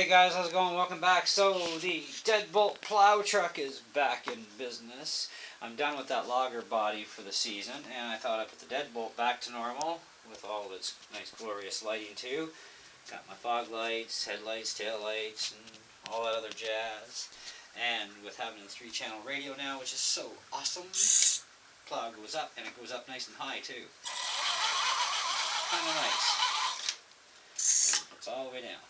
guys, how's it going? Welcome back. So the Deadbolt plow truck is back in business. I'm done with that logger body for the season, and I thought I'd put the Deadbolt back to normal with all of its nice glorious lighting too. Got my fog lights, headlights, tail lights, and all that other jazz. And with having the 3-channel radio now, which is so awesome, plow goes up, and it goes up nice and high too. Kinda nice. And it's all the way down.